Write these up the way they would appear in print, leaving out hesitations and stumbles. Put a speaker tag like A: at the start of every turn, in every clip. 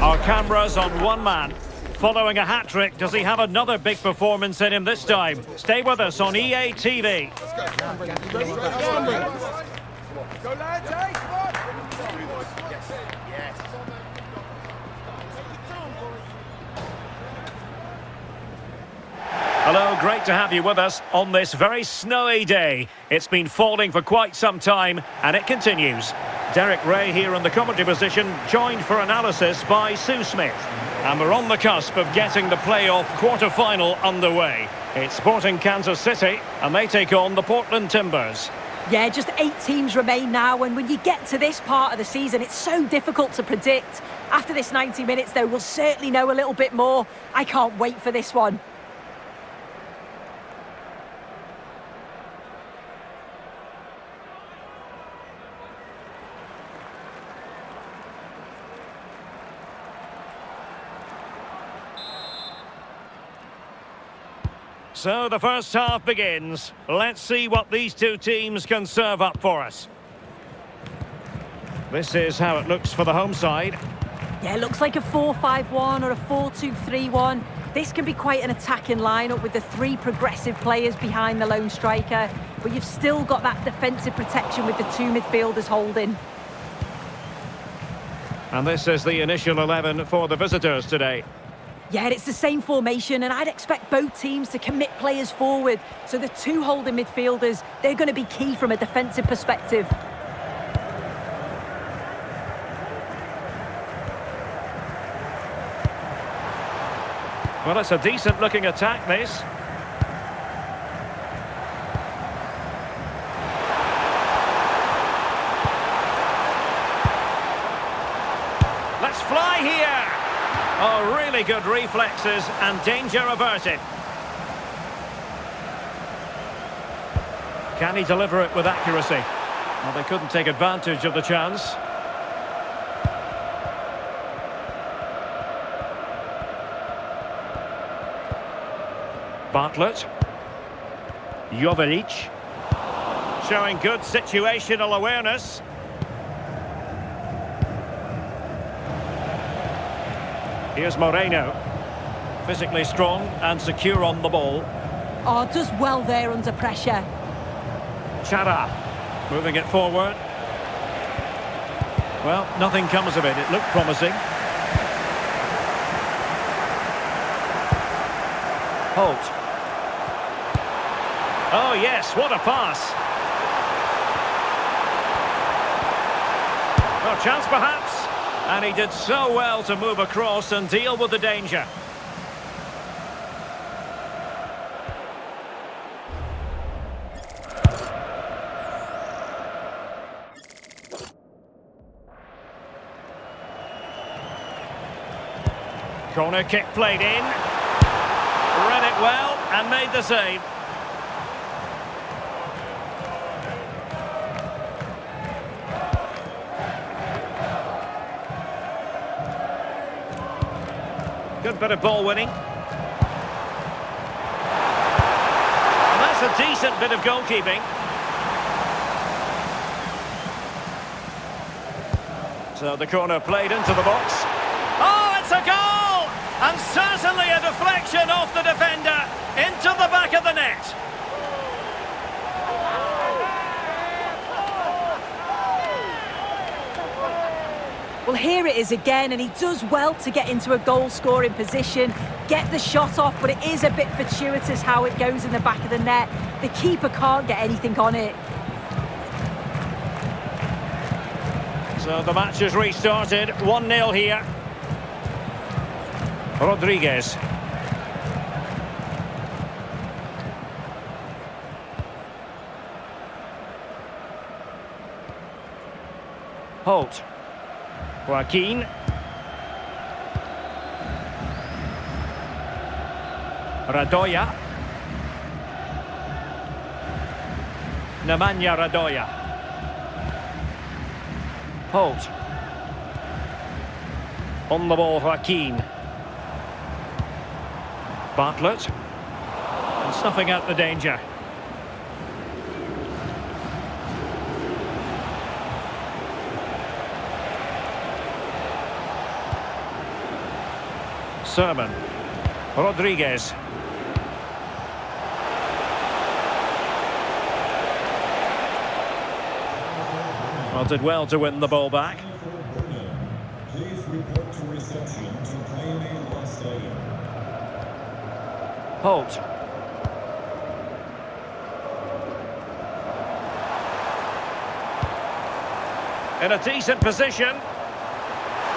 A: Our cameras on one man. Following a hat-trick, does he have another big performance in him this time? Stay with us on EA TV.
B: Go lads, eh? Come on!
A: Hello, great to have you with us on this very snowy day. It's been falling for quite some time, and it continues. Derek Ray here in the commentary position, joined for analysis by Sue Smith. And we're on the cusp of getting the playoff quarter-final underway. It's Sporting Kansas City, and they take on the Portland Timbers.
C: Yeah, just 8 teams remain now, and when you get to this part of the season, it's so difficult to predict. After this 90 minutes, though, we'll certainly know a little bit more. I can't wait for this one.
A: So the first half begins. Let's see what these two teams can serve up for us. This is how it looks for the home side.
C: Yeah, it looks like a 4-5-1 or a 4-2-3-1. This can be quite an attacking lineup with the 3 progressive players behind the lone striker, but you've still got that defensive protection with the 2 midfielders holding.
A: And this is the initial 11 for the visitors today.
C: Yeah, it's the same formation, and I'd expect both teams to commit players forward. So the 2 holding midfielders, they're going to be key from a defensive perspective.
A: Well, it's a decent-looking attack, this. Let's fly here! Oh, really good reflexes and danger averted. Can he deliver it with accuracy? Well, they couldn't take advantage of the chance. Bartlett. Jovelic. Showing good situational awareness. Here's Moreno. Physically strong and secure on the ball.
C: Oh, does well there under pressure.
A: Chara. Moving it forward. Well, nothing comes of it. It looked promising. Holt. Oh, yes, what a pass. Well, chance perhaps. And he did so well to move across and deal with the danger. Corner kick played in. Read it well and made the save. Good bit of ball winning. And that's a decent bit of goalkeeping. So the corner played into the box. Oh, it's a goal! And certainly a deflection off the defender into the back of the net.
C: Well, here it is again, and he does well to get into a goal-scoring position, get the shot off, but it is a bit fortuitous how it goes in the back of the net. The keeper can't get anything on it.
A: So the match has restarted, 1-0 here. Rodriguez. Holt. Joaquin. Radoja. Nemanja Radoja. Holt. On the ball, Joaquin. Bartlett. And snuffing out the danger. Sermon. Rodriguez. Well, did well to win the ball back.
D: Please report to reception to Pioneer Stadium.
A: Holt. In a decent position.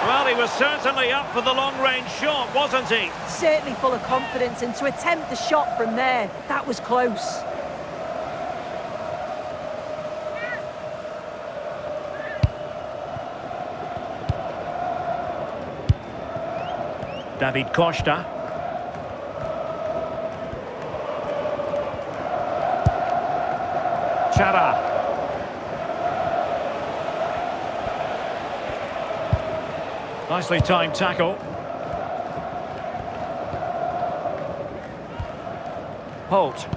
A: Well, he was certainly up for the long-range shot, wasn't he?
C: Certainly full of confidence, and to attempt the shot from there, that was close.
A: David Costa. Chara. Nicely timed tackle. Holt.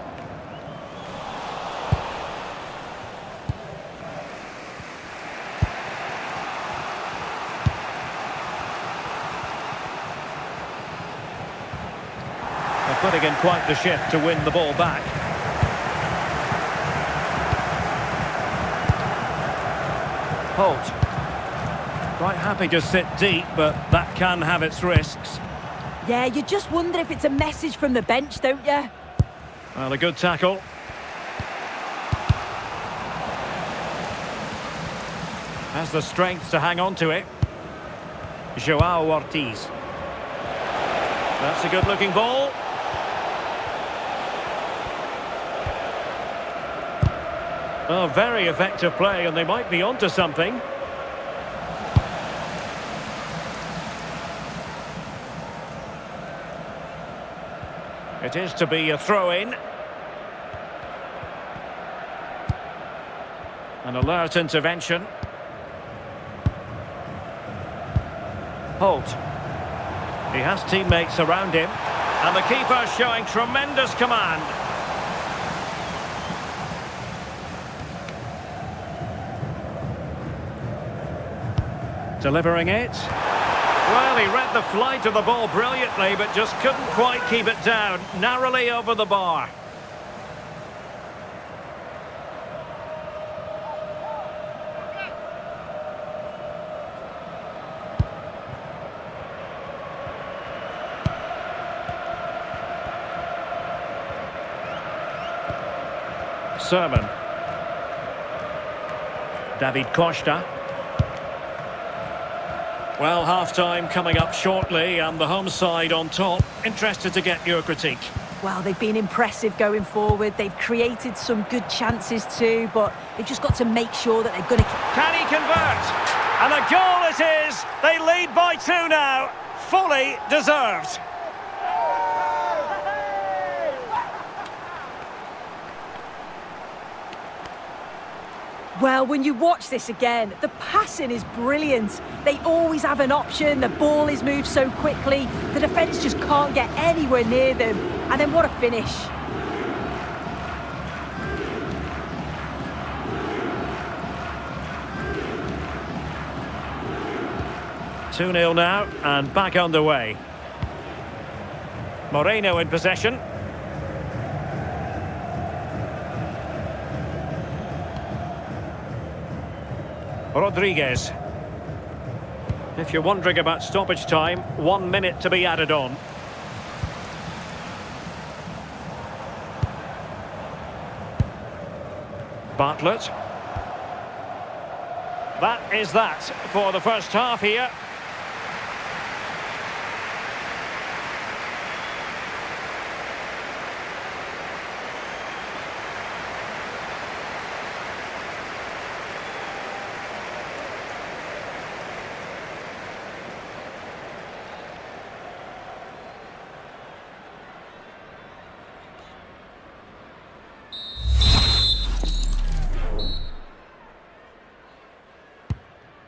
A: They're putting in quite the shift to win the ball back. Holt. Quite happy to sit deep, but that can have its risks.
C: Yeah, you just wonder if it's a message from the bench, don't you?
A: Well, a good tackle. Has the strength to hang on to it. Joao Ortiz. That's a good-looking ball. Oh, very effective play, and they might be onto something. It is to be a throw-in. An alert intervention. Holt. He has teammates around him. And the keeper showing tremendous command. Delivering it. Well, he read the flight of the ball brilliantly, but just couldn't quite keep it down. Narrowly over the bar. Sermon. David Costa. Well, half-time coming up shortly and the home side on top. Interested to get your critique.
C: Well, they've been impressive going forward. They've created some good chances too, but they've just got to make sure that they're going to...
A: Can he convert? And a goal it is! They lead by 2 now. Fully deserved.
C: Well, when you watch this again, the passing is brilliant. They always have an option, the ball is moved so quickly, the defence just can't get anywhere near them. And then what a finish.
A: Two 2-0 now, and back underway. Moreno in possession. Rodriguez. If you're wondering about stoppage time, 1 minute to be added on. Bartlett. That is that for the first half here.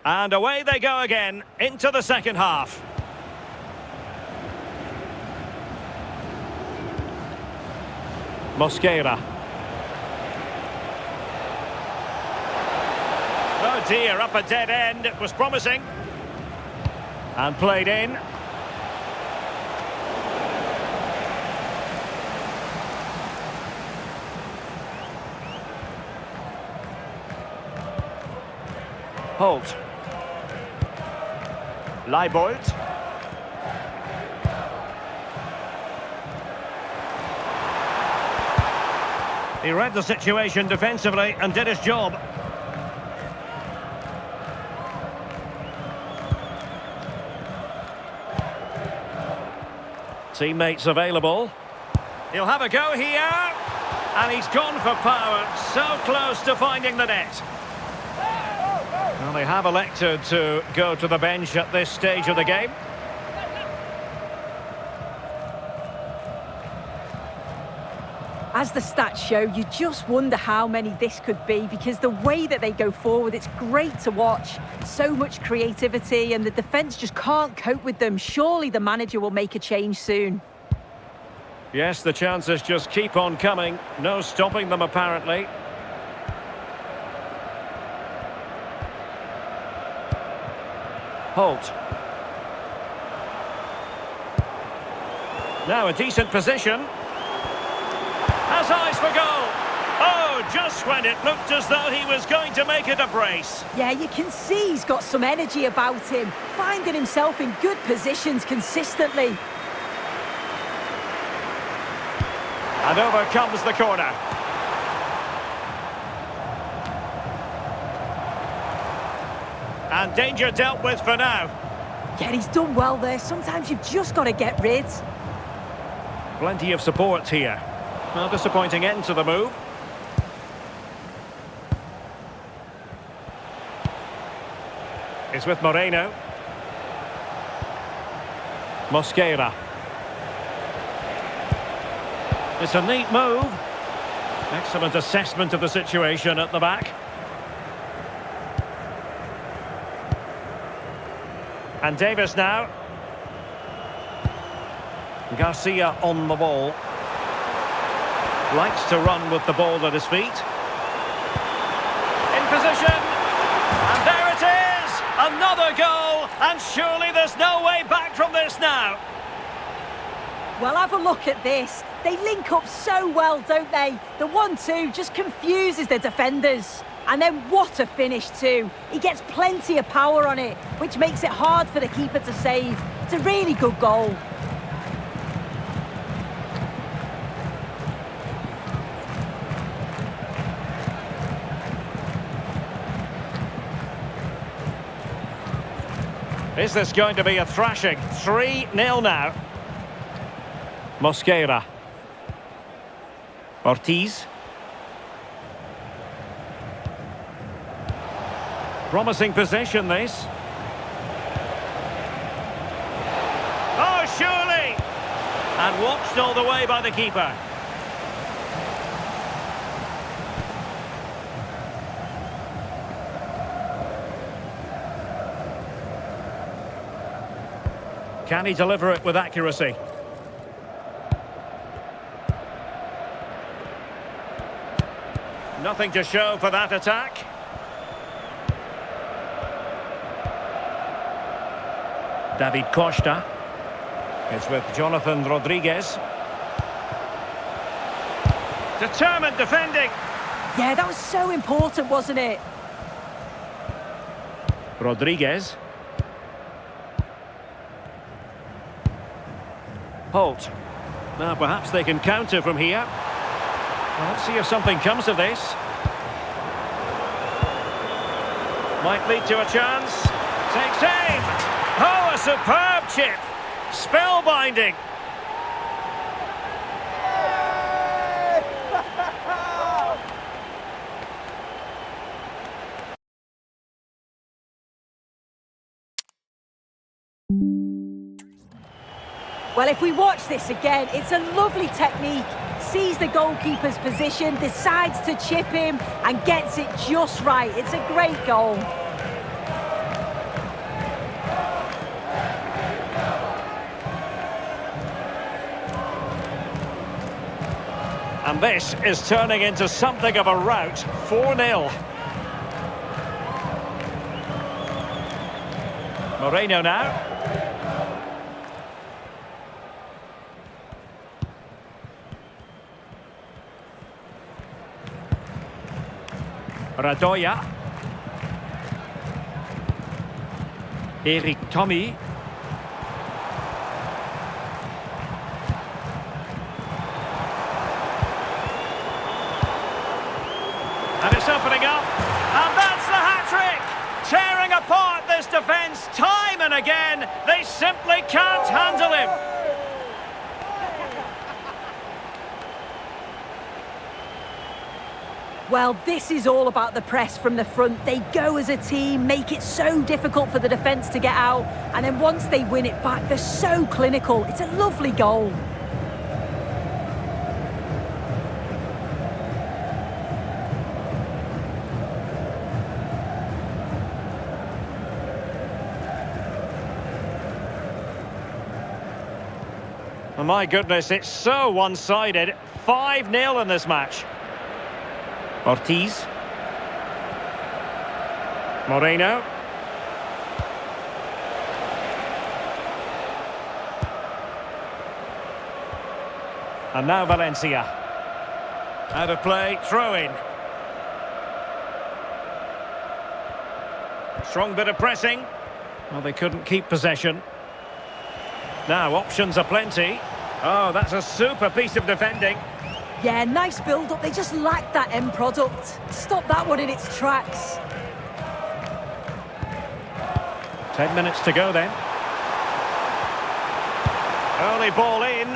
A: And away they go again, into the second half. Mosquera. Oh dear, up a dead end, it was promising. And played in. Holt. Leibold. He read the situation defensively and did his job. Teammates available. He'll have a go here. And he's gone for power. So close to finding the net. Well, they have elected to go to the bench at this stage of the game.
C: As the stats show, you just wonder how many this could be, because the way that they go forward, it's great to watch. So much creativity, and the defence just can't cope with them. Surely the manager will make a change soon.
A: Yes, the chances just keep on coming. No stopping them, apparently. Holt. Now a decent position. Has eyes for goal. Oh, just when it looked as though he was going to make it a brace.
C: Yeah, you can see he's got some energy about him, finding himself in good positions consistently.
A: And over comes the corner. And danger dealt with for now.
C: Yeah, he's done well there. Sometimes you've just got to get rid.
A: Plenty of support here. Well, disappointing end to the move. It's with Moreno. Mosquera. It's a neat move. Excellent assessment of the situation at the back. And Davis now. Garcia on the ball. Likes to run with the ball at his feet. In position. And there it is! Another goal! And surely there's no way back from this now.
C: Well, have a look at this. They link up so well, don't they? The 1-2 just confuses the defenders. And then what a finish too. He gets plenty of power on it, which makes it hard for the keeper to save. It's a really good goal.
A: Is this going to be a thrashing? 3-0 now. Mosquera. Ortiz. Promising possession, this. Oh, surely! And watched all the way by the keeper. Can he deliver it with accuracy? Nothing to show for that attack. David Costa. It's with Jonathan Rodriguez. Determined defending.
C: Yeah, that was so important, wasn't it?
A: Rodriguez. Holt. Now perhaps they can counter from here. Well, let's see if something comes of this. Might lead to a chance. Takes aim. Oh, a superb chip. Spellbinding.
C: Well, if we watch this again, it's a lovely technique. Sees the goalkeeper's position, decides to chip him, and gets it just right. It's a great goal.
A: And this is turning into something of a rout. 4-0. Moreno now. Radoja. Eric Tommy. And it's opening up. And that's the hat-trick! Tearing apart this defence time and again. They simply can't handle him.
C: Well, this is all about the press from the front. They go as a team, make it so difficult for the defence to get out, and then once they win it back, they're so clinical. It's a lovely goal.
A: Oh my goodness, it's so one-sided. 5-0 in this match. Ortiz. Moreno. And now Valencia. Out of play, throw in. Strong bit of pressing. Well, they couldn't keep possession. Now, options are plenty. Oh, that's a super piece of defending.
C: Yeah, nice build-up. They just lack that end product. Stop that one in its tracks.
A: 10 minutes to go then. Early ball in.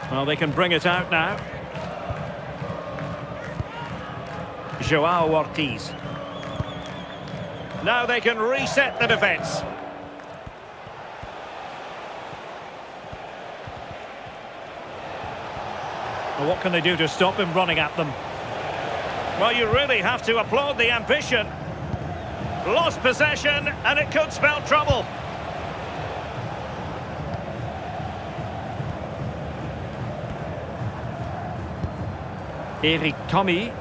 A: Well, they can bring it out now. Joao Ortiz. Now they can reset the defence. Well, what can they do to stop him running at them? Well, you really have to applaud the ambition. Lost possession, and it could spell trouble. Eric Tommy.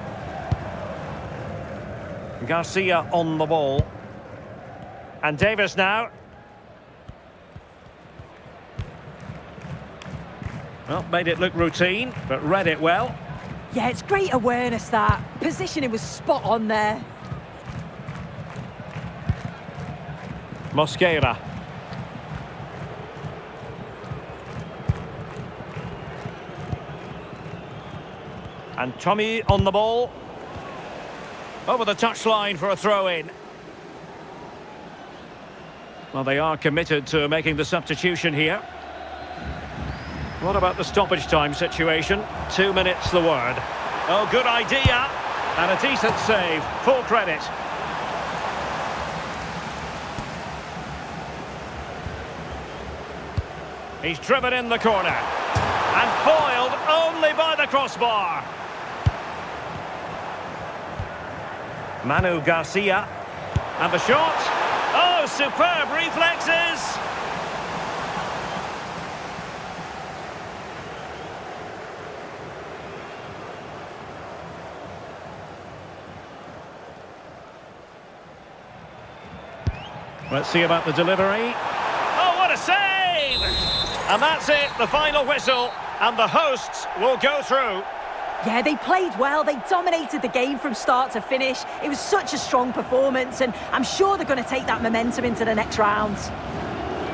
A: Garcia on the ball. And Davis now. Well, made it look routine, but read it well.
C: Yeah, it's great awareness, that. Positioning was spot on there.
A: Mosquera. And Tommy on the ball. Over the touchline for a throw-in. Well, they are committed to making the substitution here. What about the stoppage time situation? 2 minutes the word. Oh, good idea. And a decent save. Full credit. He's driven in the corner. And foiled only by the crossbar. Manu Garcia. And the shot. Oh, superb reflexes. Let's see about the delivery. Oh, what a save! And that's it, the final whistle. And the hosts will go through.
C: Yeah, they played well. They dominated the game from start to finish. It was such a strong performance, and I'm sure they're going to take that momentum into the next round.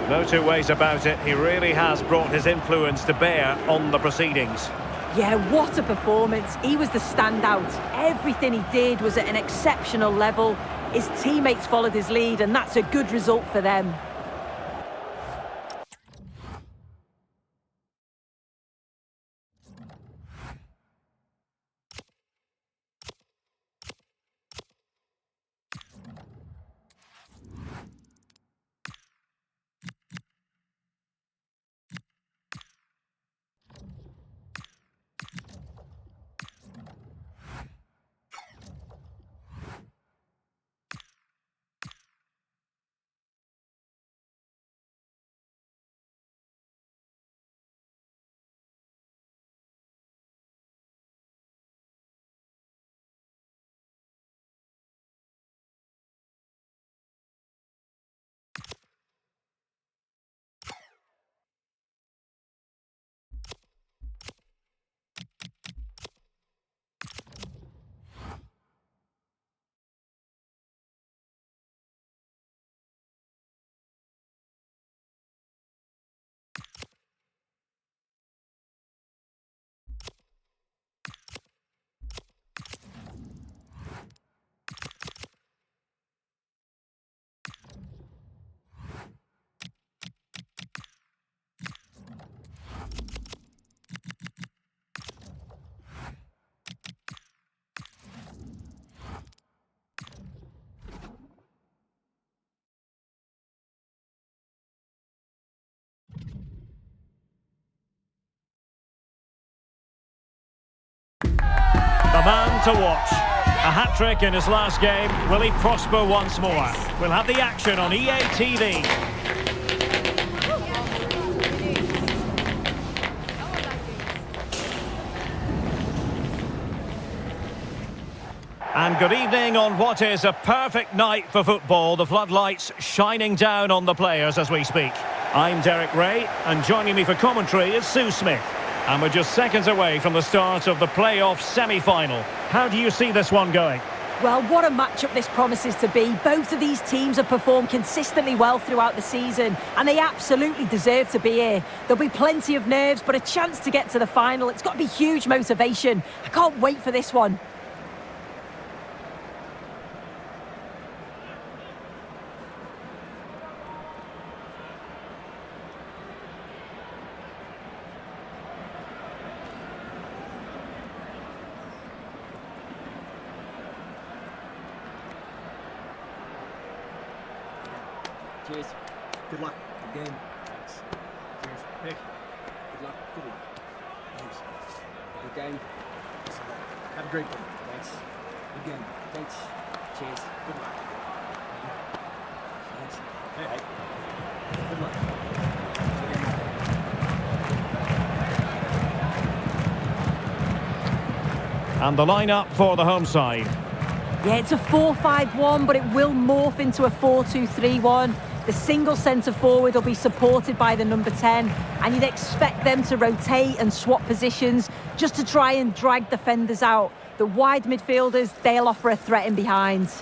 A: No two ways about it. He really has brought his influence to bear on the proceedings.
C: Yeah, what a performance. He was the standout. Everything he did was at an exceptional level. His teammates followed his lead, and that's a good result for them.
A: The man to watch. A hat-trick in his last game. Will he prosper once more? We'll have the action on EA TV. And good evening on what is a perfect night for football. The floodlights shining down on the players as we speak. I'm Derek Ray, and joining me for commentary is Sue Smith. And we're just seconds away from the start of the playoff semi-final. How do you see this one going?
C: Well, what a matchup this promises to be. Both of these teams have performed consistently well throughout the season, and they absolutely deserve to be here. There'll be plenty of nerves, but a chance to get to the final. It's got to be huge motivation. I can't wait for this one.
E: Cheers. Good luck. Good game. Thanks. Cheers. Nick. Good luck. Good luck. Thanks. Good game. Thanks a lot. Have a great one. Thanks. Good game. Thanks. Cheers. Good luck. Thanks. Hey. Good luck.
A: And the lineup for the home side.
C: Yeah, it's a 4-5-1, but it will morph into a 4-2-3-1. The single centre forward will be supported by the number 10, and you'd expect them to rotate and swap positions just to try and drag defenders out. The wide midfielders, they'll offer a threat in behind.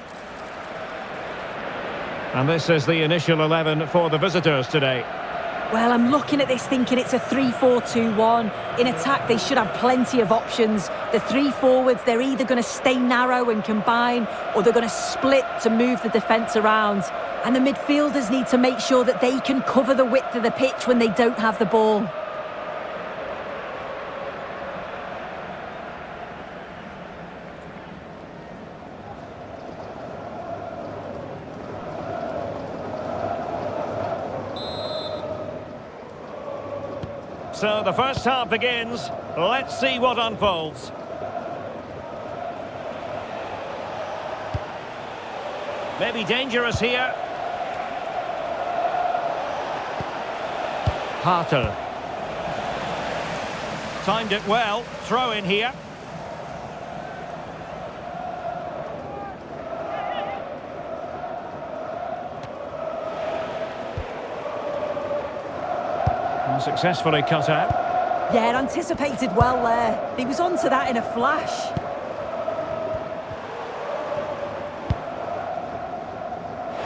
A: And this is the initial 11 for the visitors today.
C: Well, I'm looking at this thinking it's a 3-4-2-1. In attack, they should have plenty of options. The three forwards, they're either going to stay narrow and combine, or they're going to split to move the defence around. And the midfielders need to make sure that they can cover the width of the pitch when they don't have the ball.
A: So the first half begins. Let's see what unfolds. Maybe dangerous here. Hartel. Timed it well. Throw in here. Successfully cut out.
C: Yeah, anticipated well there. He was onto that in a flash.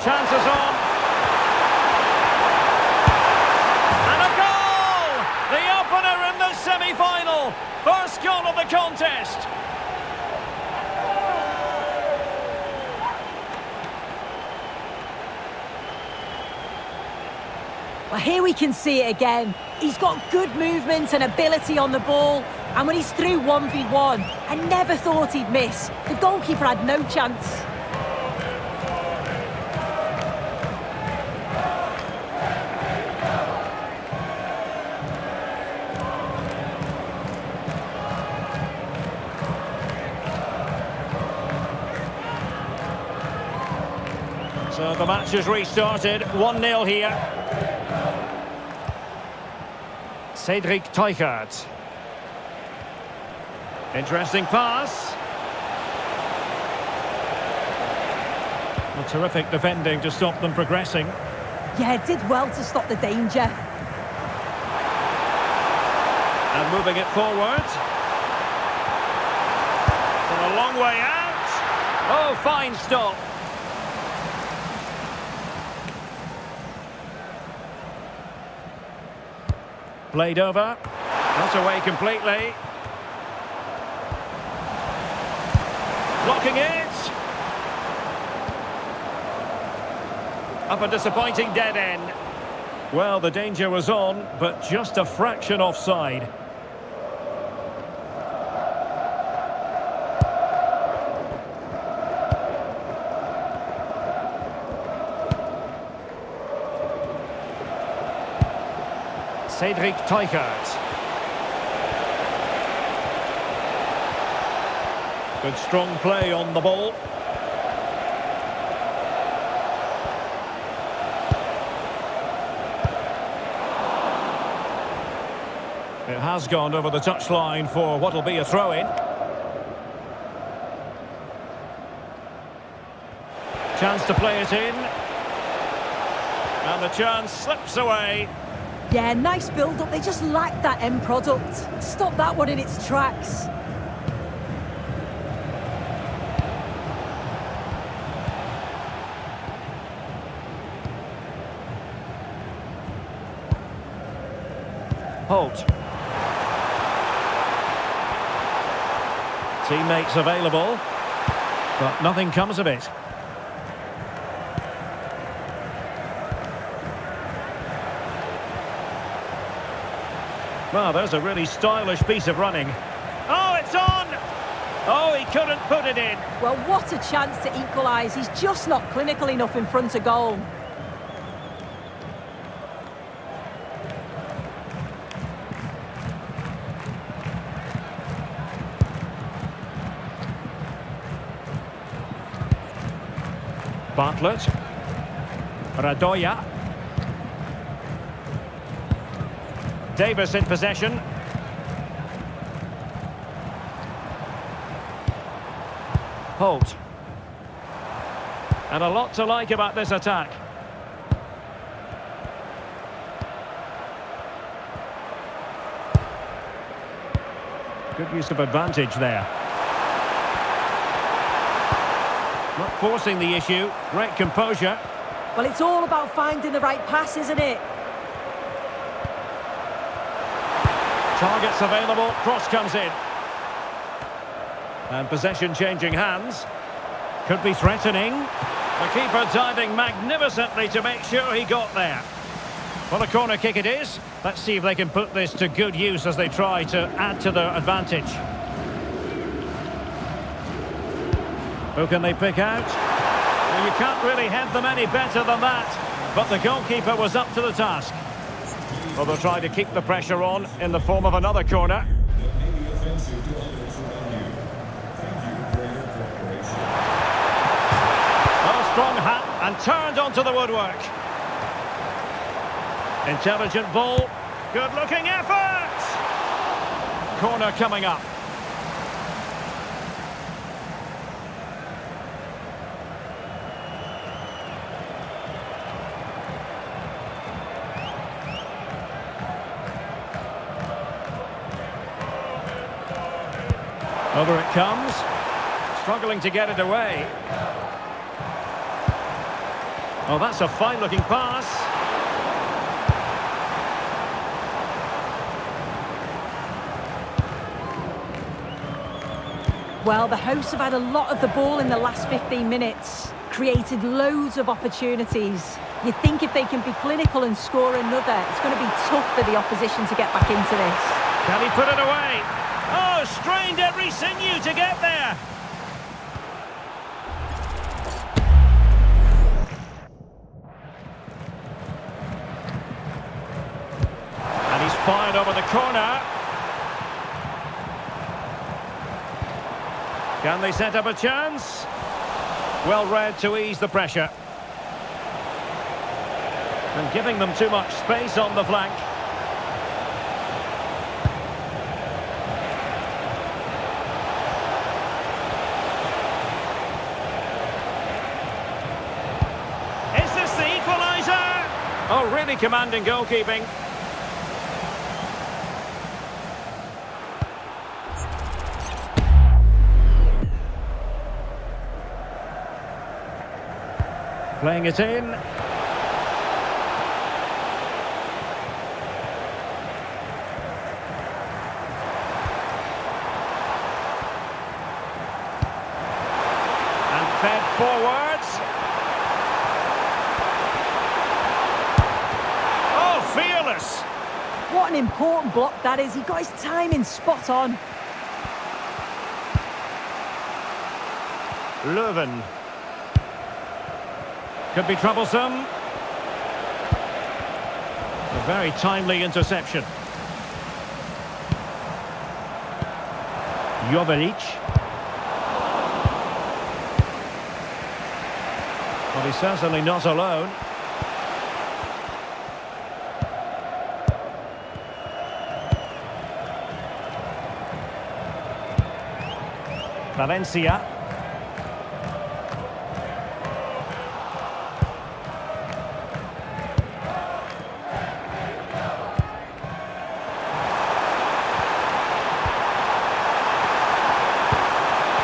A: Chances on. And a goal! The opener in the semi-final. First goal of the contest.
C: Well, here we can see it again. He's got good movement and ability on the ball. And when he's through 1v1, I never thought he'd miss. The goalkeeper had no chance.
A: So the match has restarted. 1-0 here. Cedric Teuchert. Interesting pass. Well, terrific defending to stop them progressing.
C: Yeah, it did well to stop the danger.
A: And moving it forward. From a long way out. Oh, fine stop. Played over. Not away completely. Blocking it. Up a disappointing dead end. Well, the danger was on, but just a fraction offside. Cedric Teuchert. Good strong play on the ball. It has gone over the touchline for what will be a throw-in. Chance to play it in. And the chance slips away.
C: Yeah, nice build-up. They just lack that end product. Stop that one in its tracks.
A: Holt. Teammates available, but nothing comes of it. Well, there's a really stylish piece of running. Oh, it's on! Oh, he couldn't put it in.
C: Well, what a chance to equalise. He's just not clinical enough in front of goal.
A: Bartlett. Radoja. Davis in possession. Holt. And a lot to like about this attack. Good use of advantage there. Not forcing the issue. Great composure.
C: Well, it's all about finding the right pass, isn't it?
A: Targets available. Cross comes in. And possession changing hands. Could be threatening. The keeper diving magnificently to make sure he got there. Well, a corner kick it is. Let's see if they can put this to good use as they try to add to their advantage. Who can they pick out? Well, you can't really head them any better than that. But the goalkeeper was up to the task. Well, they'll try to keep the pressure on in the form of another corner.
D: That may be offensive to others around you. Thank you for your cooperation.
A: Oh, strong hat and turned onto the woodwork. Intelligent ball. Good-looking effort! Corner coming up. Over it comes. Struggling to get it away. Oh, that's a fine-looking pass.
C: Well, the hosts have had a lot of the ball in the last 15 minutes. Created loads of opportunities. You think if they can be clinical and score another, it's going to be tough for the opposition to get back into this.
A: Can he put it away? Oh, strained every sinew to get there. And he's fired over the corner. Can they set up a chance? Well read to ease the pressure. And giving them too much space on the flank. Oh, really commanding goalkeeping. Playing it in. And fed forwards. Fearless.
C: What an important block that is. He got his timing spot on.
A: Leuven. Could be troublesome. A very timely interception. Joveljic. But he's certainly not alone. Valencia.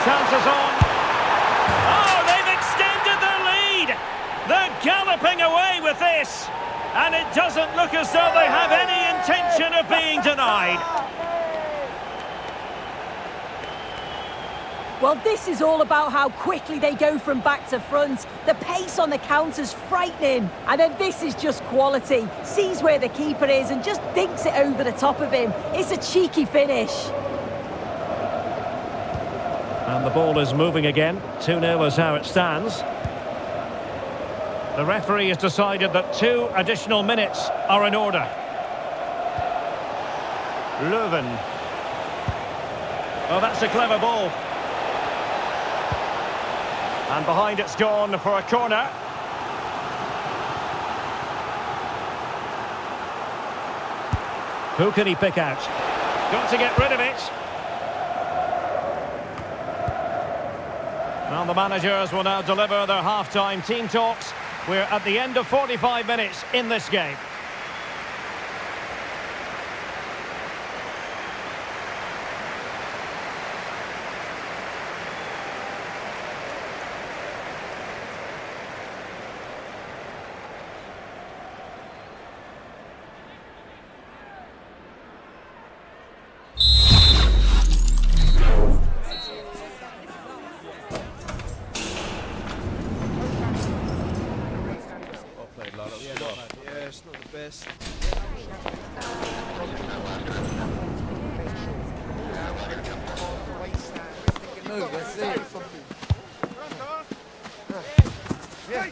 A: Chances on. Oh, they've extended their lead. They're galloping away with this. And it doesn't look as though they have any intention of being denied.
C: Well, this is all about how quickly they go from back to front. The pace on the counter's frightening. And then this is just quality. Sees where the keeper is and just dinks it over the top of him. It's a cheeky finish.
A: And the ball is moving again. 2-0 is how it stands. The referee has decided that 2 additional minutes are in order. Leuven. Oh, that's a clever ball. And behind it's gone for a corner. Who can he pick out? Got to get rid of it. Well, the managers will now deliver their half-time team talks. We're at the end of 45 minutes in this game.
B: Yeah, it's not the best. Move, let's see it. Yeah.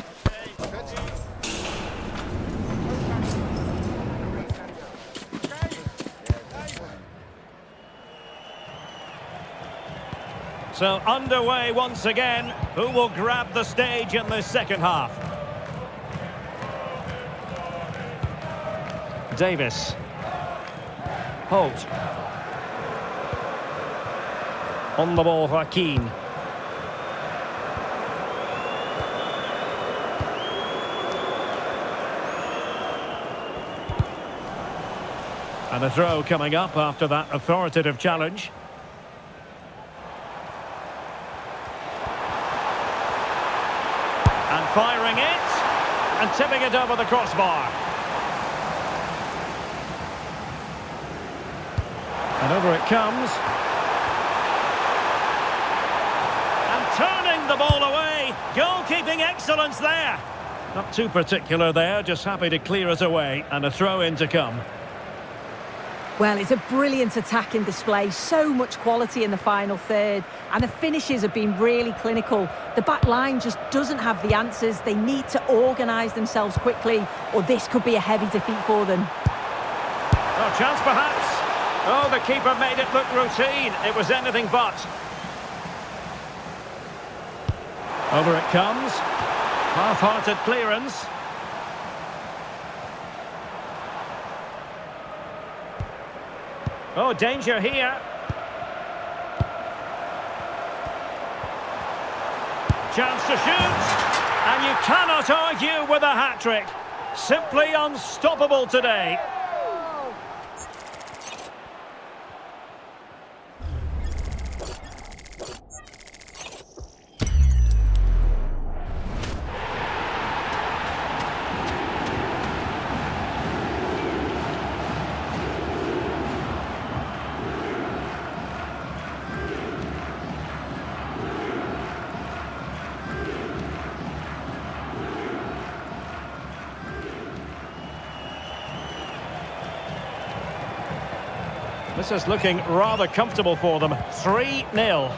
A: So underway once again. Who will grab the stage in the second half? Davis. Holt. On the ball, Joaquin. And a throw coming up after that authoritative challenge. And firing it. And tipping it over the crossbar. And over it comes. And turning the ball away. Goalkeeping excellence there. Not too particular there, just happy to clear it away. And a throw in to come.
C: Well, it's a brilliant attacking display. So much quality in the final third. And the finishes have been really clinical. The back line just doesn't have the answers. They need to organise themselves quickly, or this could be a heavy defeat for them.
A: Oh, chance perhaps. Oh, the keeper made it look routine. It was anything but. Over it comes. Half-hearted clearance. Oh, danger here. Chance to shoot. And you cannot argue with a hat-trick. Simply unstoppable today. This is looking rather comfortable for them. 3-0.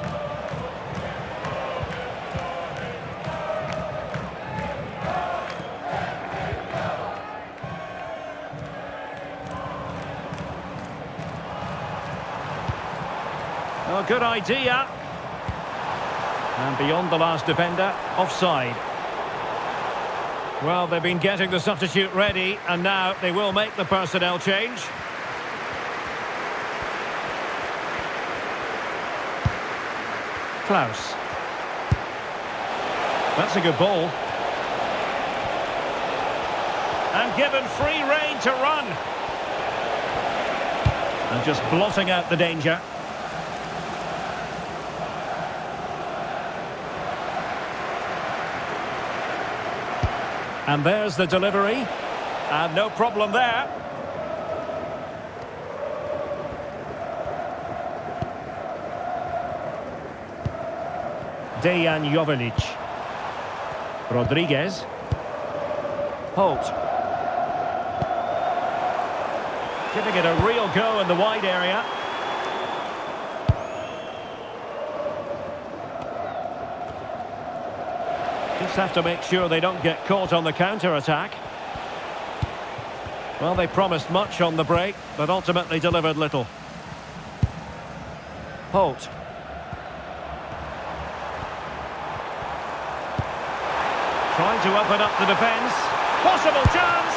A: Oh, good idea. And beyond the last defender, offside. Well, they've been getting the substitute ready, and now they will make the personnel change. Klaus. That's a good ball. And given free rein to run. And just blotting out the danger. And there's the delivery. And no problem there. Dejan Jovelic. Rodriguez. Holt. Giving it a real go in the wide area. Just have to make sure they don't get caught on the counter-attack. Well, they promised much on the break, but ultimately delivered little. Holt. Trying to open up the defence. Possible chance!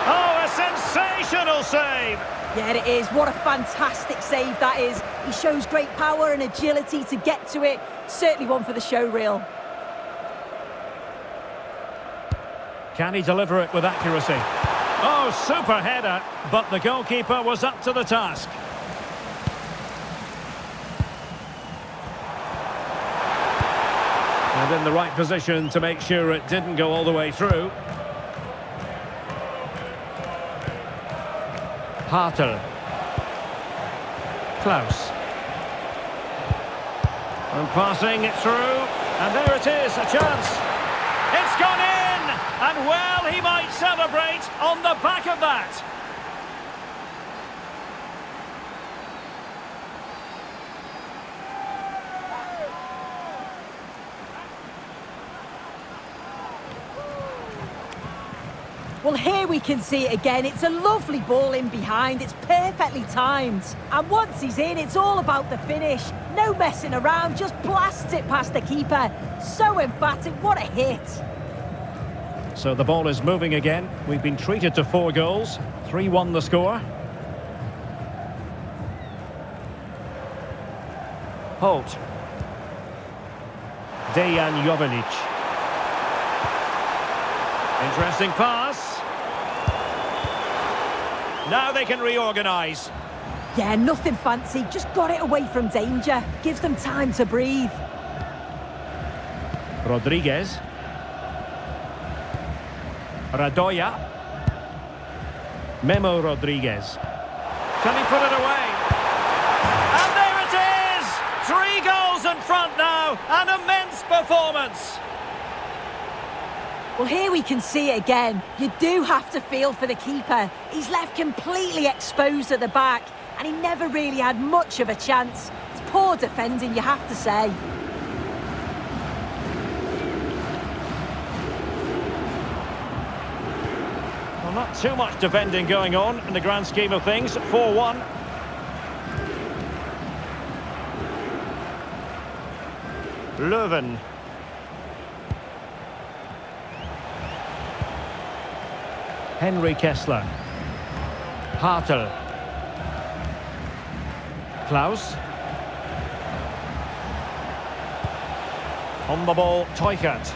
A: Oh, a sensational save!
C: Yeah, it is. What a fantastic save that is. He shows great power and agility to get to it. Certainly one for the show reel.
A: Can he deliver it with accuracy? Oh, super header, but the goalkeeper was up to the task. And in the right position to make sure it didn't go all the way through. Hartel. Klaus. And passing it through. And there it is, a chance. It's gone in! And well, he might celebrate on the back of that.
C: Well, here we can see it again. It's a lovely ball in behind. It's perfectly timed. And once he's in, it's all about the finish. No messing around, just blasts it past the keeper. So emphatic, what a hit.
A: So the ball is moving again. We've been treated to 4 goals. 3-1 the score. Holt. Dejan Jovelic. Interesting pass. Now they can reorganise.
C: Yeah, nothing fancy. Just got it away from danger. Gives them time to breathe.
A: Rodriguez. Radoja. Memo Rodriguez. Can he put it away? And there it is! 3 goals in front now. An immense performance.
C: Well, here we can see it again. You do have to feel for the keeper. He's left completely exposed at the back, and he never really had much of a chance. It's poor defending, you have to say.
A: Well, not too much defending going on in the grand scheme of things. 4-1. Leuven. Henry Kessler. Hartel. Klaus. On the ball, Teukert.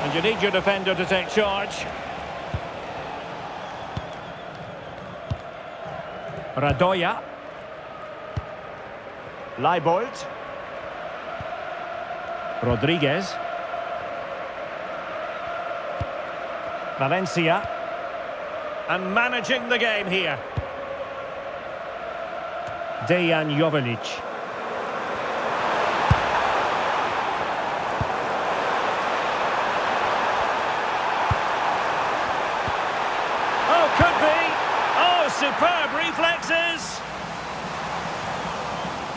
A: And you need your defender to take charge. Radoja. Leibold. Rodriguez. Valencia. And managing the game here. Dejan Jovelic. Oh, could be. Oh, superb reflexes.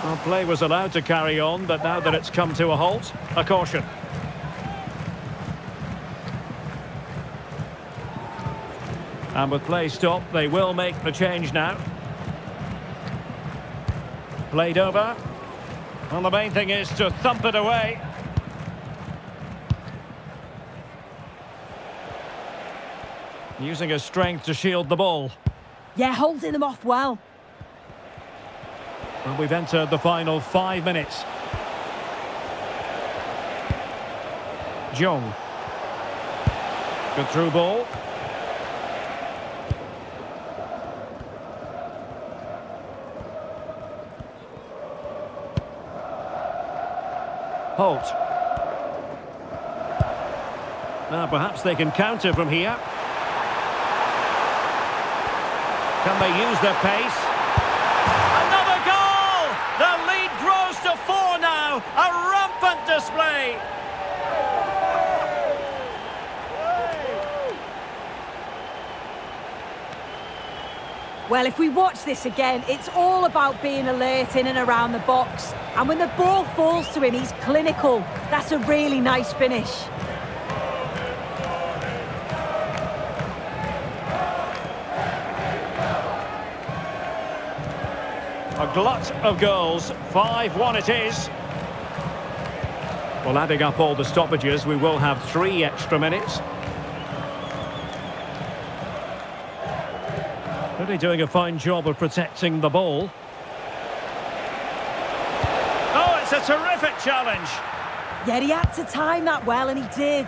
A: Well, play was allowed to carry on, but now that it's come to a halt, a caution. And with play stopped, they will make the change now. Played over. Well, the main thing is to thump it away. Using his strength to shield the ball.
C: Yeah, holding them off well.
A: And we've entered the final 5 minutes. Jong. Good through ball. Holt. Now perhaps they can counter from here. Can they use their pace? Another goal! The lead grows to 4 now. A rampant display.
C: Well, if we watch this again, it's all about being alert in and around the box. And when the ball falls to him, he's clinical. That's a really nice finish.
A: A glut of goals. 5-1 it is. Well, adding up all the stoppages, we will have 3 extra minutes. Really doing a fine job of protecting the ball. Oh, it's a terrific challenge.
C: Yeah, he had to time that well, and he did.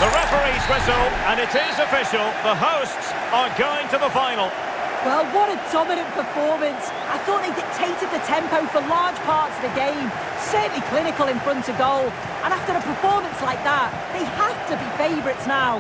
A: The referee's whistle, and it is official. The hosts are going to the final.
C: Well, what a dominant performance. I thought they dictated the tempo for large parts of the game. Certainly clinical in front of goal. And after a performance like that, they have to be favourites now.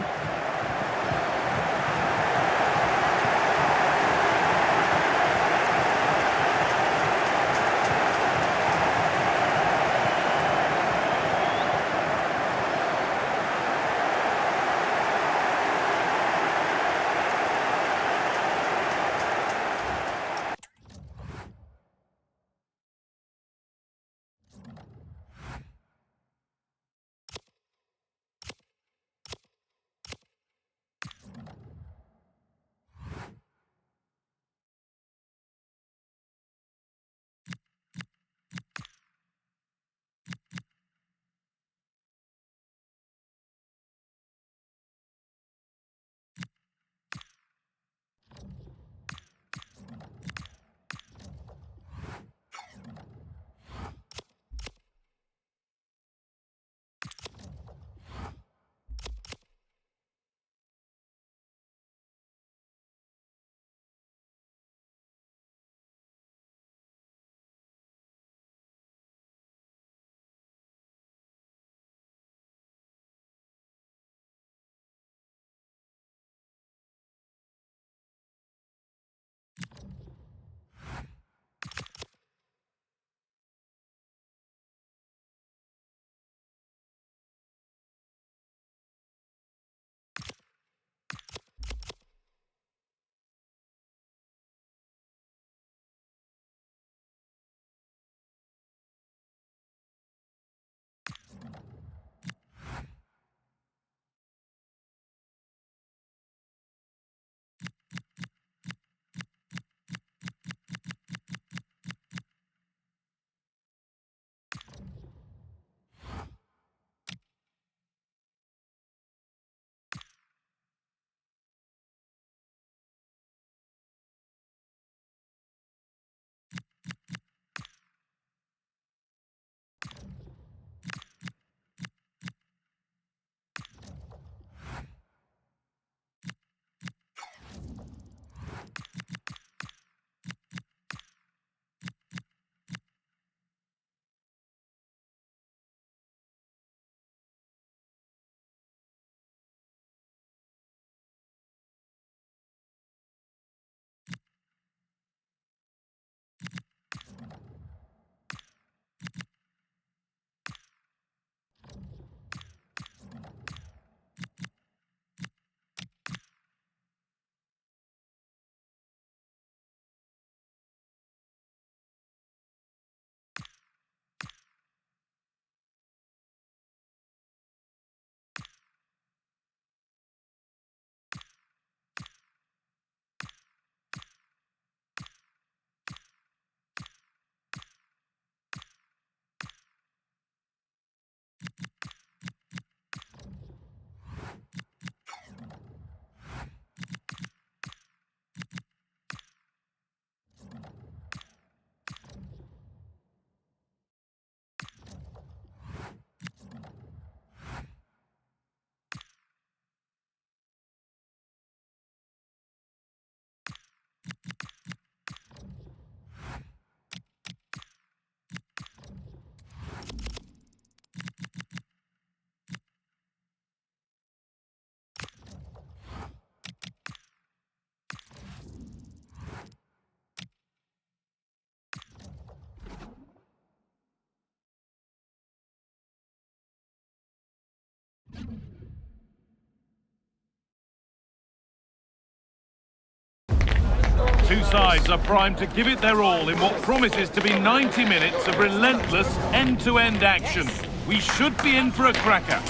F: two sides are primed to give it their all in what promises to be 90 minutes of relentless end-to-end action. We should be in for a cracker.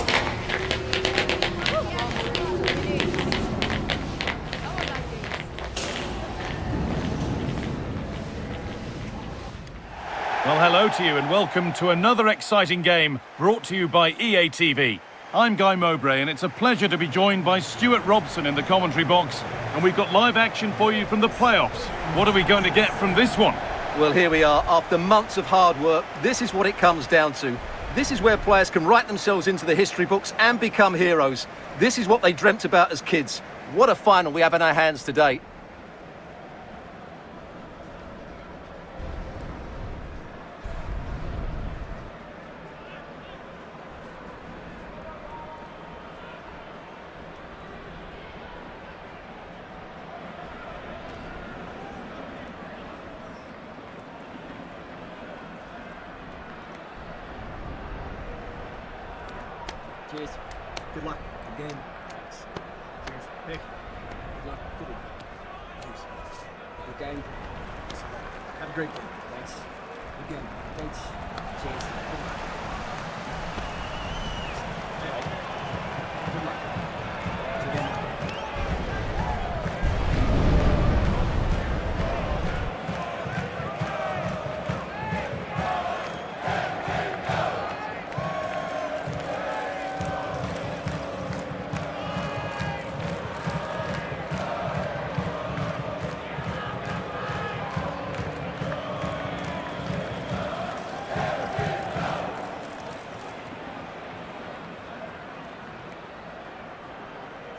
F: Well, hello to you and welcome to another exciting game brought to you by EA TV. I'm Guy Mowbray and it's a pleasure to be joined by Stuart Robson in the commentary box. And we've got live action for you from the playoffs. What are we going to get from this one?
G: Well, here we are. After months of hard work, this is what it comes down to. This is where players can write themselves into the history books and become heroes. This is what they dreamt about as kids. What a final we have in our hands today.
E: Cheers. Good luck. Good game. Thanks. Cheers. Pick. Good luck. Good one. Thanks. Good game. Have a great game. Thanks. Good game. Thanks. Cheers. Good luck. Good luck. Good game.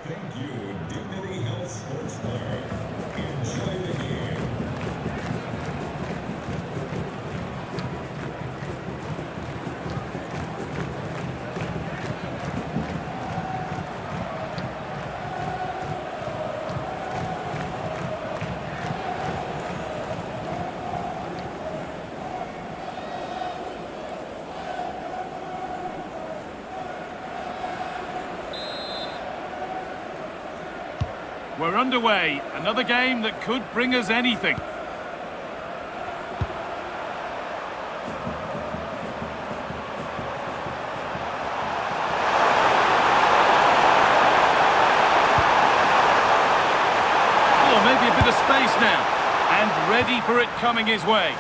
D: Thank you, Dignity Health Sports Bar. Enjoy the game.
F: We're underway. Another game that could bring us anything. Oh, maybe a bit of space now. And ready for it coming his way.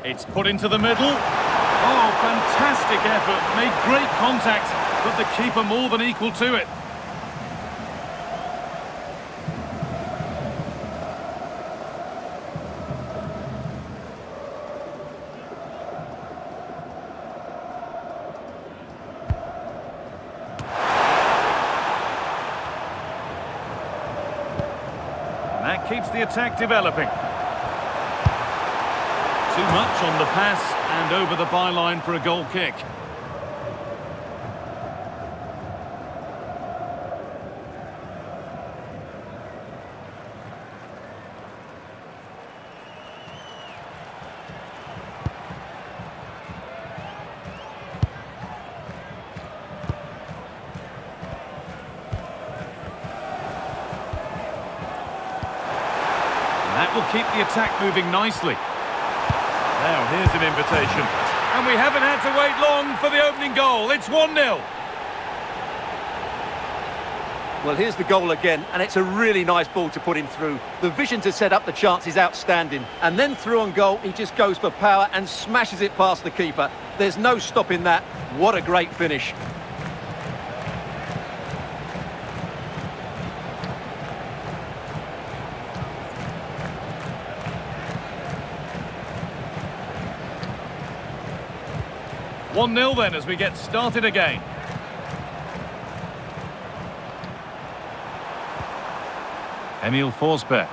F: It's put into the middle. Oh, fantastic effort. Made great contact, but the keeper more than equal to it. And that keeps the attack developing. Too much on the pass and over the byline for a goal kick. And that will keep the attack moving nicely. Now, here's an invitation. And we haven't had to wait long for the opening goal. It's 1-0.
G: Well, here's the goal again, and it's a really nice ball to put him through. The vision to set up the chance is outstanding. And then through on goal, he just goes for power and smashes it past the keeper. There's no stopping that. What a great finish.
F: One 1-0 then as we get started again. Emil Forsberg.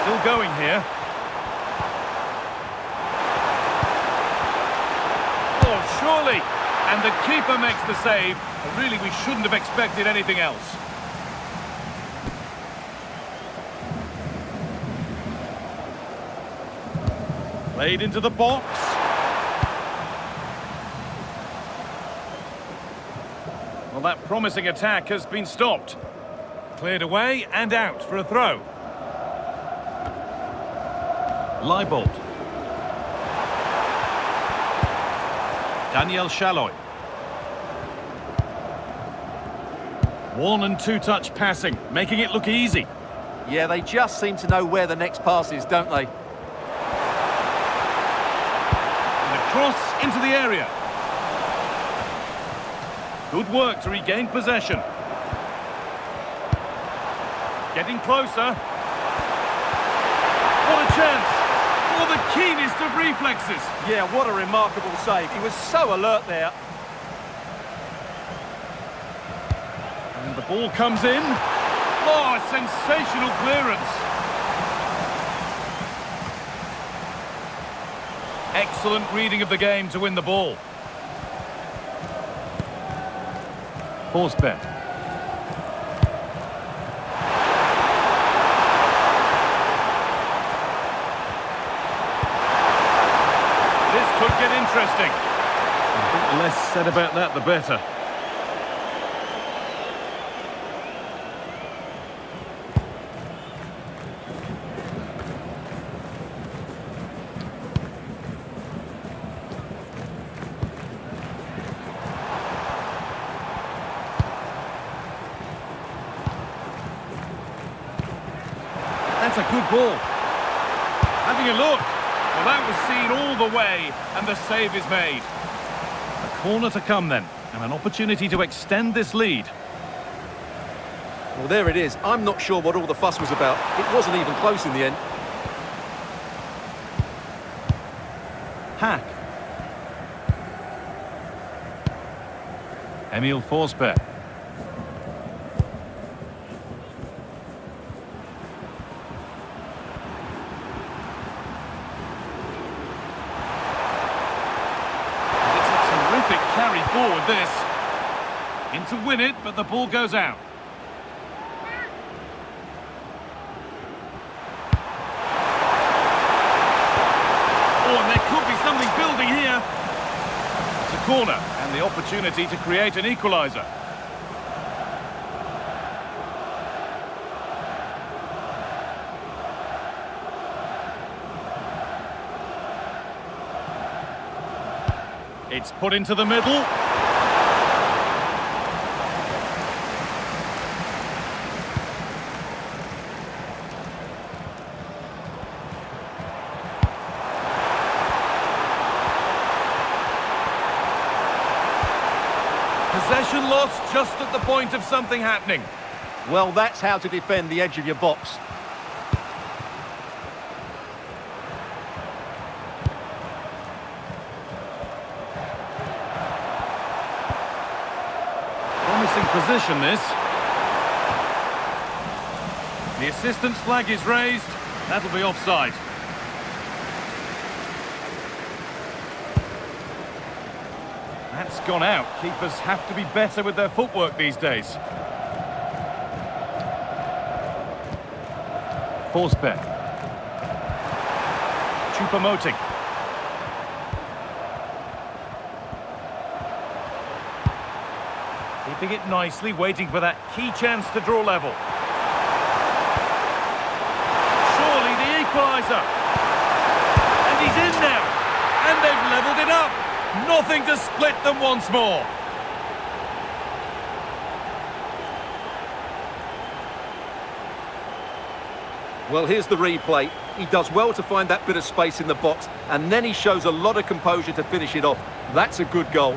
F: Still going here. surely. And the keeper makes the save. Really, we shouldn't have expected anything else. Played into the box. Well, that promising attack has been stopped. Cleared away and out for a throw. Leibold. Daniel Shalloy. One and two touch passing, making it look easy.
G: Yeah, they just seem to know where the next pass is, don't they?
F: And a cross into the area. Good work to regain possession. Getting closer. What a chance! Oh, the keenest of reflexes.
G: Yeah, what a remarkable save. He was so alert there.
F: And the ball comes in. Oh, a sensational clearance. Excellent reading of the game to win the ball. Forsberg. This could get interesting. I think the less said about that, the better. That's a good ball. Having a look. Well, that was seen all the way, and the save is made. A corner to come then, and an opportunity to extend this lead.
G: Well, there it is. I'm not sure what all the fuss was about. It wasn't even close in the end.
F: Hack. Emil Forsberg. Carry forward this. In to win it, but the ball goes out. Oh, and there could be something building here. It's a corner, and the opportunity to create an equaliser. It's put into the middle. Possession lost just at the point of something happening.
G: Well, that's how to defend the edge of your box.
F: Position this. The assistant's flag is raised. That'll be offside. That's gone out. Keepers have to be better with their footwork these days. Forsberg. Choupo-Moting. Keeping it nicely, waiting for that key chance to draw level. Surely the equaliser. And he's in now. And they've levelled it up. Nothing to split them once more.
G: Well, here's the replay. He does well to find that bit of space in the box, and then he shows a lot of composure to finish it off. That's a good goal.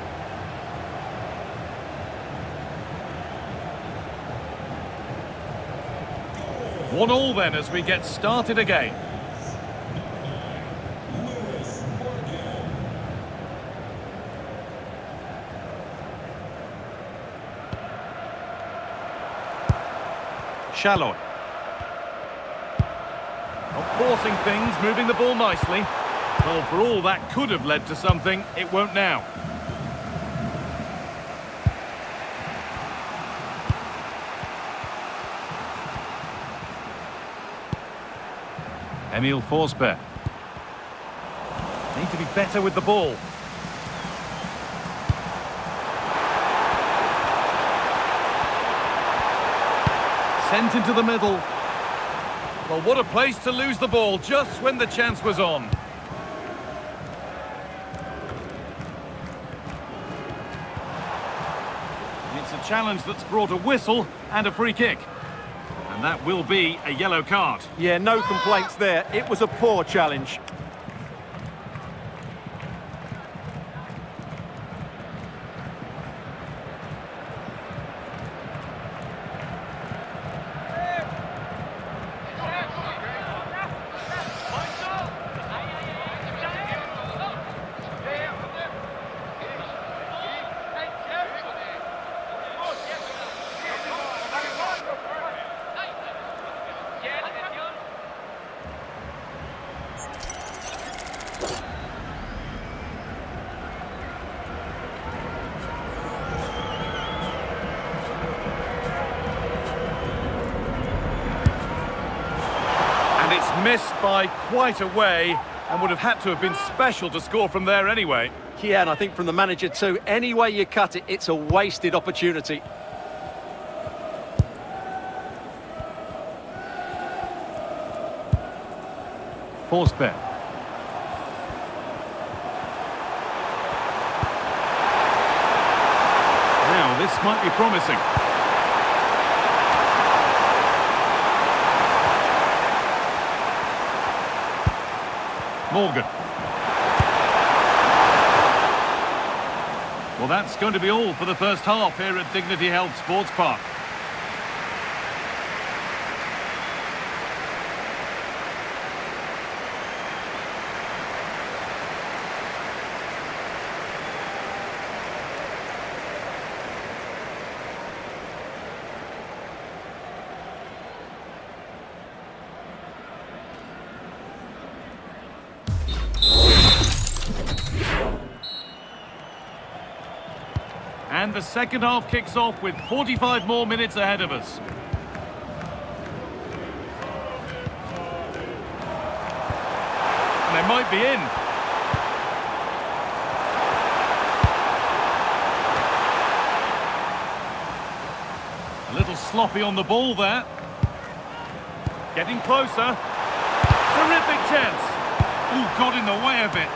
F: One all then as we get started again. Shalloy. Not forcing things, moving the ball nicely. Well, for all that could have led to something, it won't now. Emil Forsberg. Need to be better with the ball. Sent into the middle. Well, what a place to lose the ball just when the chance was on. It's a challenge that's brought a whistle and a free kick. And that will be a yellow card.
G: Yeah, no complaints there. It was a poor challenge.
F: Missed by quite a way and would have had to have been special to score from there anyway.
G: Yeah, and I think from the manager too, any way you cut it, it's a wasted opportunity.
F: Forsberg. Now, this might be promising. Morgan. Well, that's going to be all for the first half here at Dignity Health Sports Park. And the second half kicks off with 45 more minutes ahead of us. And they might be in. A little sloppy on the ball there. Getting closer. Terrific chance. Ooh, got in the way of it.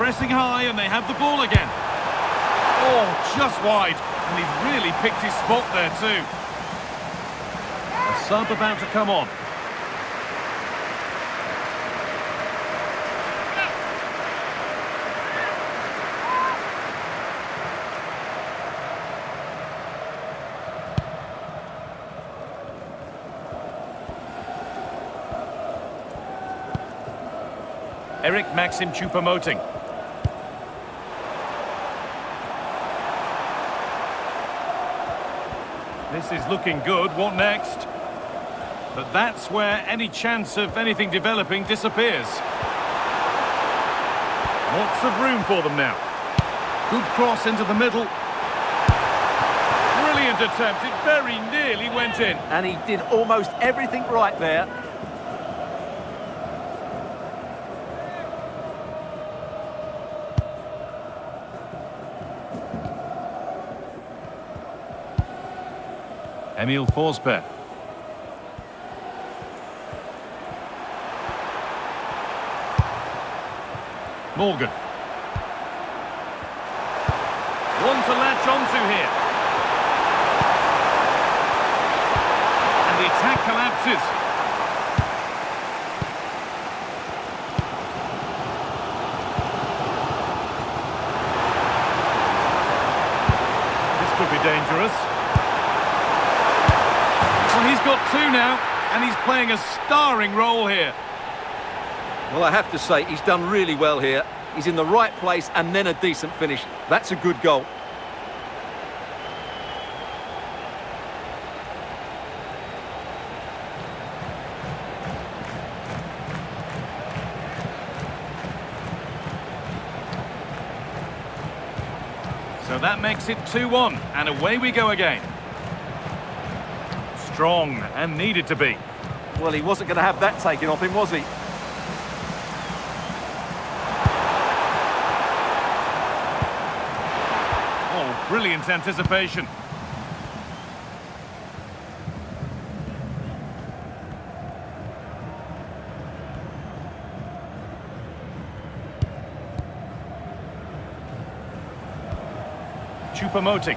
F: Pressing high and they have the ball again. Oh, just wide. And he's really picked his spot there too. A sub about to come on. Eric Maxim Choupo-Moting. This is looking good. What next? But that's where any chance of anything developing disappears. Lots of room for them now. Good cross into the middle. Brilliant attempt. It very nearly went in.
G: And he did almost everything right there.
F: Emil Forsberg. Morgan. One to latch onto here. And the attack collapses. This could be dangerous. Well, he's got two now, and he's playing a starring role here.
G: Well, I have to say, he's done really well here. He's in the right place and then a decent finish. That's a good goal.
F: So that makes it 2-1, and away we go again. Strong, and needed to be.
G: Well, he wasn't going to have that taken off him, was he?
F: Oh, brilliant anticipation. Choupo-Moting.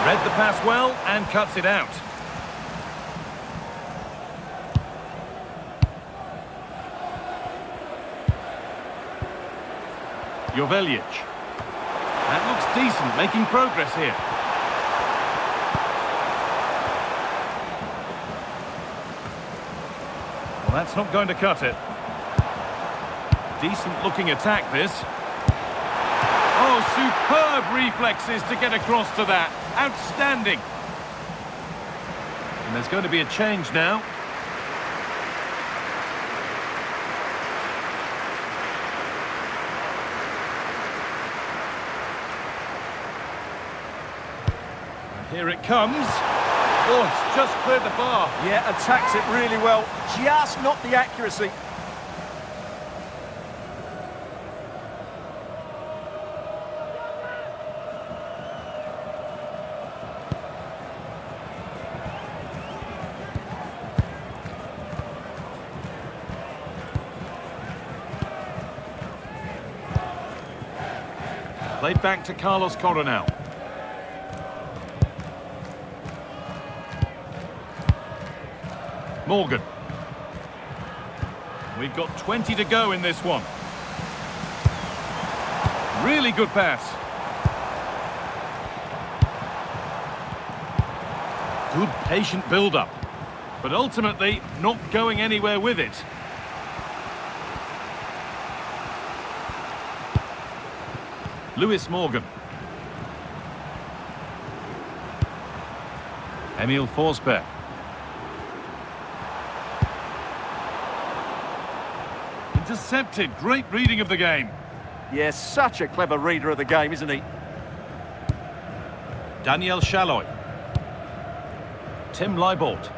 F: Read the pass well and cuts it out. Jovelic. That looks decent, making progress here. Well, that's not going to cut it. Decent looking attack, this. Oh, superb reflexes to get across to that. Outstanding. And there's going to be a change now. And here it comes. Oh, it's just cleared the bar.
G: Yeah, attacks it really well. Just not the accuracy.
F: Played back to Carlos Coronel. Morgan. We've got 20 to go in this one. Really good pass. Good patient build-up. But ultimately, not going anywhere with it. Lewis Morgan. Emil Forsberg. Intercepted. Great reading of the game.
G: Yes, such a clever reader of the game, isn't he?
F: Daniel Chaloy. Tim Leibold.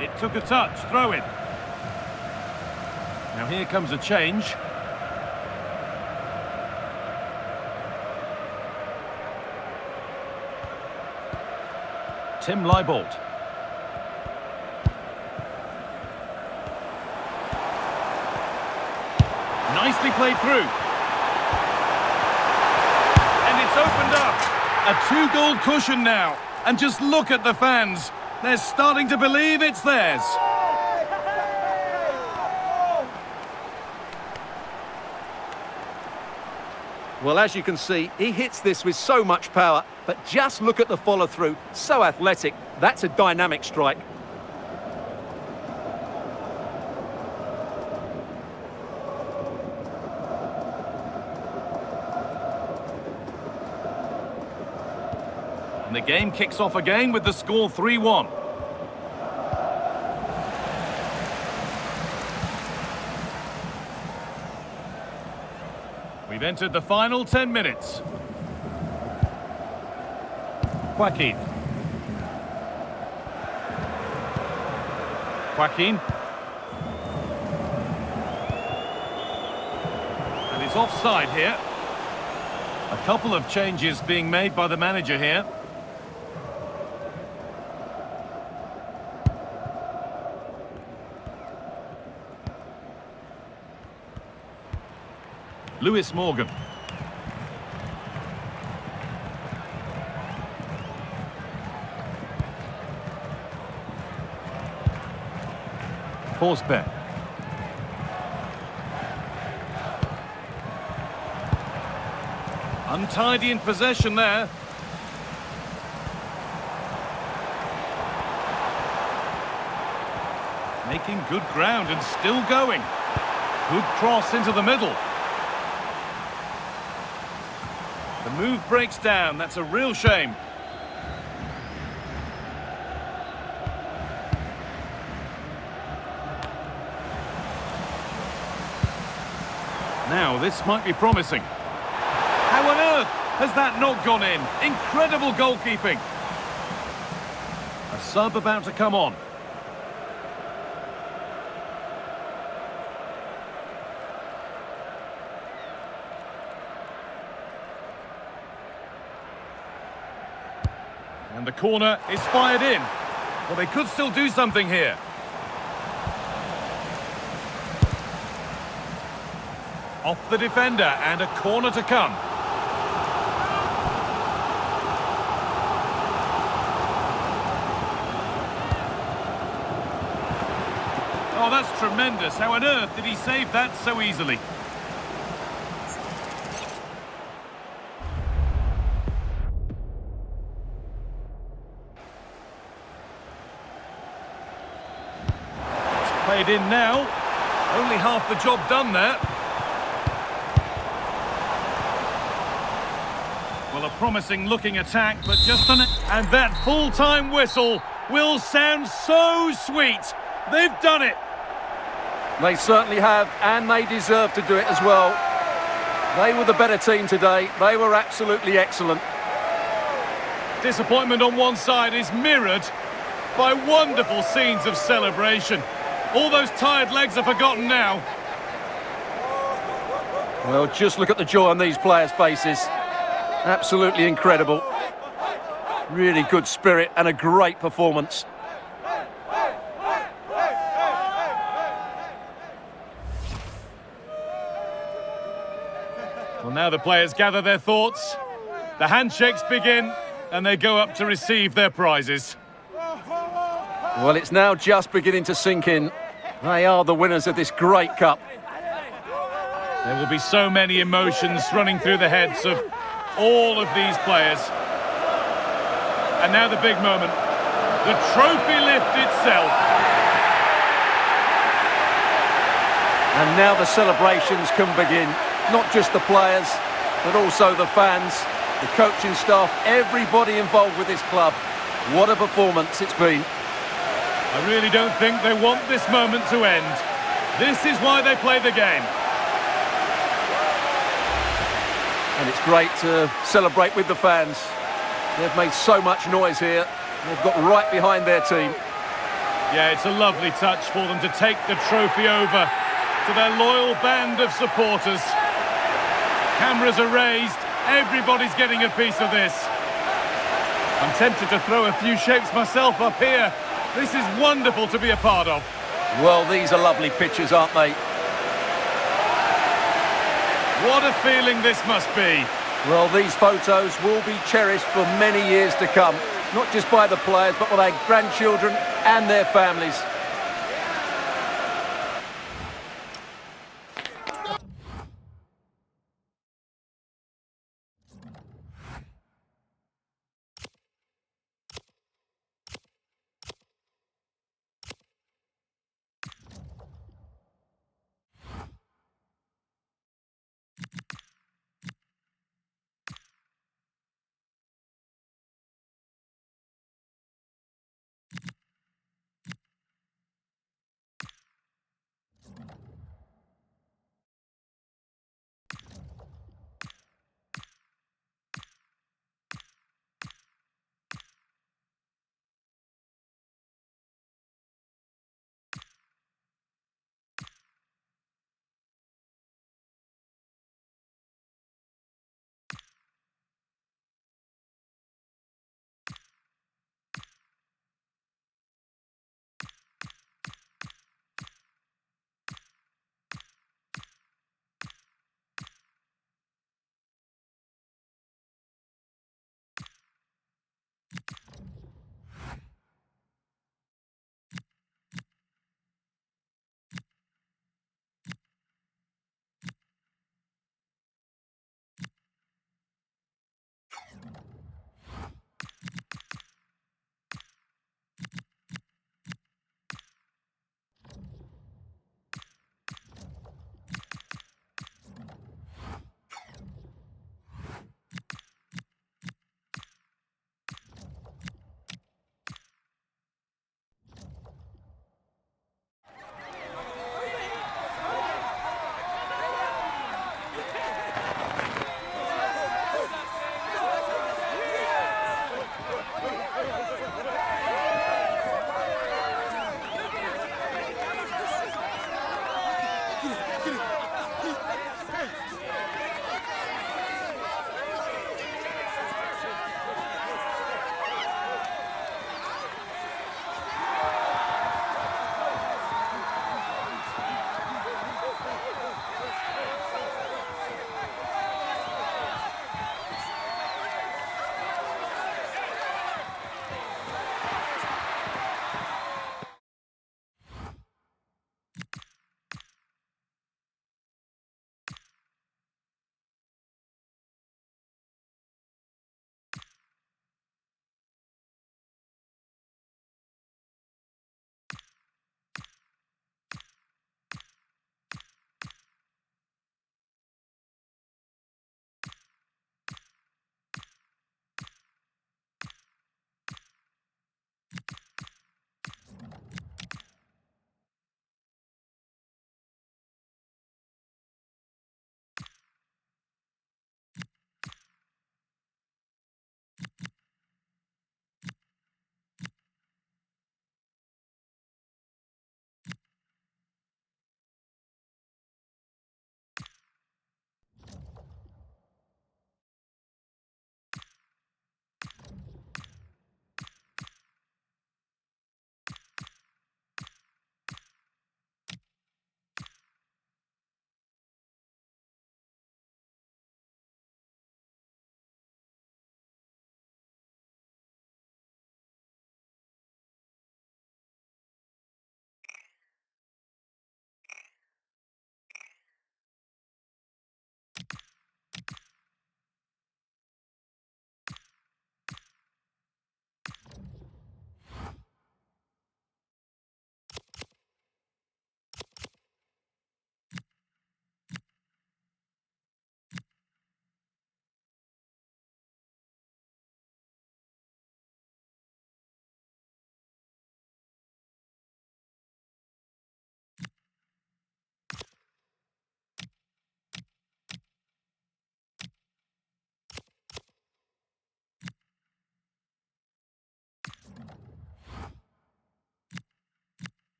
F: It took a touch. Throw in. Now here comes a change. Tim Leibold. Nicely played through. And it's opened up. A 2-goal cushion now. And just look at the fans. They're starting to believe it's theirs.
G: Well, as you can see, he hits this with so much power, but just look at the follow-through. So athletic. That's a dynamic strike.
F: And the game kicks off again with the score 3-1. We've entered the final 10 minutes. Joaquin. Joaquin. And he's offside here. A couple of changes being made by the manager here. Lewis Morgan. Forsberg. Untidy in possession there. Making good ground and still going. Good cross into the middle. The move breaks down. That's a real shame. Now, this might be promising. How on earth has that not gone in? Incredible goalkeeping. A sub about to come on. And the corner is fired in. Well, they could still do something here. Off the defender, and a corner to come. Oh, that's tremendous. How on earth did he save that so easily? It's played in now. Only half the job done there. Well, a promising looking attack, but just an... And that full-time whistle will sound so sweet. They've done it.
G: They certainly have, and they deserve to do it as well. They were the better team today. They were absolutely excellent.
F: Disappointment on one side is mirrored by wonderful scenes of celebration. All those tired legs are forgotten now.
G: Well, just look at the joy on these players' faces. Absolutely incredible. Really good spirit and a great performance.
F: Well, now the players gather their thoughts. The handshakes begin, and they go up to receive their prizes.
G: Well, it's now just beginning to sink in. They are the winners of this great cup.
F: There will be so many emotions running through the heads of all of these players. And now the big moment. The trophy lift itself.
G: And now the celebrations can begin. Not just the players, but also the fans, the coaching staff, everybody involved with this club. What a performance it's been.
F: I really don't think they want this moment to end. This is why they play the game.
G: And it's great to celebrate with the fans. They've made so much noise here. They've got right behind their team.
F: Yeah, it's a lovely touch for them to take the trophy over to their loyal band of supporters. Cameras are raised. Everybody's getting a piece of this. I'm tempted to throw a few shapes myself up here. This is wonderful to be a part of.
G: Well, these are lovely pictures, aren't they?
F: What a feeling this must be.
G: Well, these photos will be cherished for many years to come. Not just by the players, but by their grandchildren and their families.